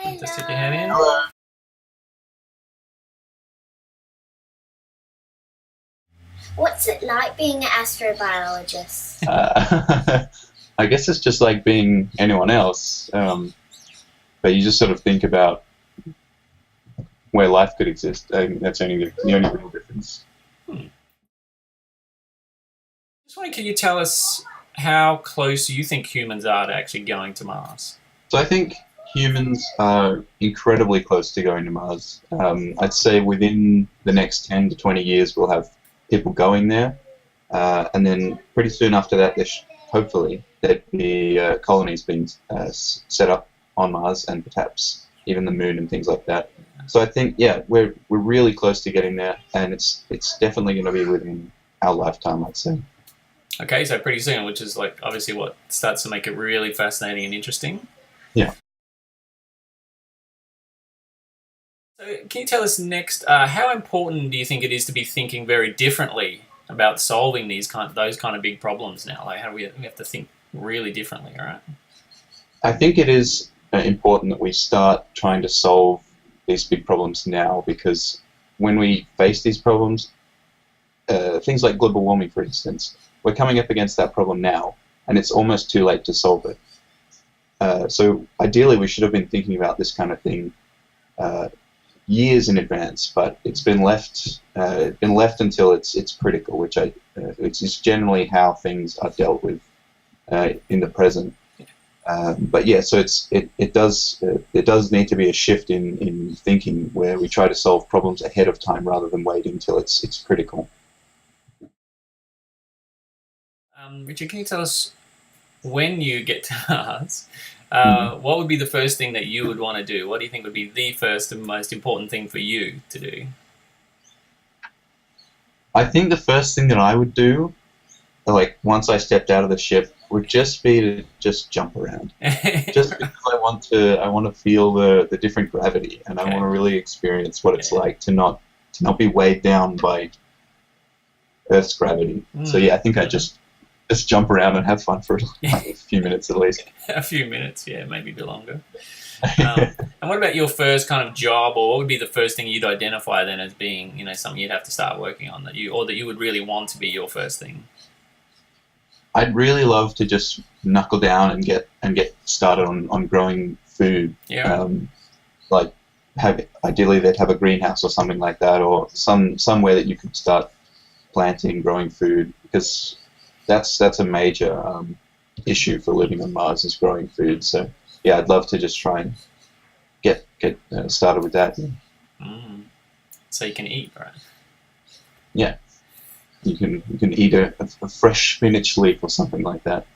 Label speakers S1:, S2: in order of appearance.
S1: Just stick your head in.
S2: Hello.
S3: What's it like being an astrobiologist?
S2: I guess it's just like being anyone else, but you just sort of think about where life could exist. I think that's the only real difference.
S1: Just wondering, can you tell us how close you think humans are to actually going to Mars?
S2: So I think humans are incredibly close to going to Mars. I'd say within the next 10 to 20 years we'll have people going there, and then pretty soon after that, hopefully there'd be colonies being set up on Mars and perhaps even the moon and things like that. So I think, yeah, we're really close to getting there, and it's definitely going to be within our lifetime, I'd say.
S1: Okay, so pretty soon, which is like obviously what starts to make it really fascinating and interesting.
S2: Yeah.
S1: So can you tell us next, how important do you think it is to be thinking very differently about solving those kind of big problems now? Like, how do we have to think really differently, right?
S2: I think it is important that we start trying to solve these big problems now, because when we face these problems, things like global warming, for instance, we're coming up against that problem now, and it's almost too late to solve it. So ideally, we should have been thinking about this kind of thing years in advance, but it's been left until it's critical, which it's generally how things are dealt with in the present. But yeah, so it does need to be a shift in thinking where we try to solve problems ahead of time rather than waiting until it's critical.
S1: Richard, can you tell us, when you get to Mars, what would be the first thing that you would want to do? What do you think would be the first and most important thing for you to do?
S2: I think the first thing that I would do, like once I stepped out of the ship, would just be to just jump around. Just because I want to feel the different gravity, and I want to really experience what it's like to not be weighed down by Earth's gravity. So yeah, I think I just jump around and have fun for like a few minutes at least.
S1: A few minutes, yeah, maybe a bit longer. And what about your first kind of job, or what would be the first thing you'd identify then as being, something you'd have to start working on that you would really want to be your first thing?
S2: I'd really love to just knuckle down and get started on growing food.
S1: Yeah.
S2: Like ideally they'd have a greenhouse or something like that, or somewhere that you could start planting, growing food, because that's a major issue for living on Mars, is growing food. So yeah, I'd love to just try and get started with that.
S1: So you can eat, right?
S2: Yeah. You can eat a fresh spinach leaf or something like that.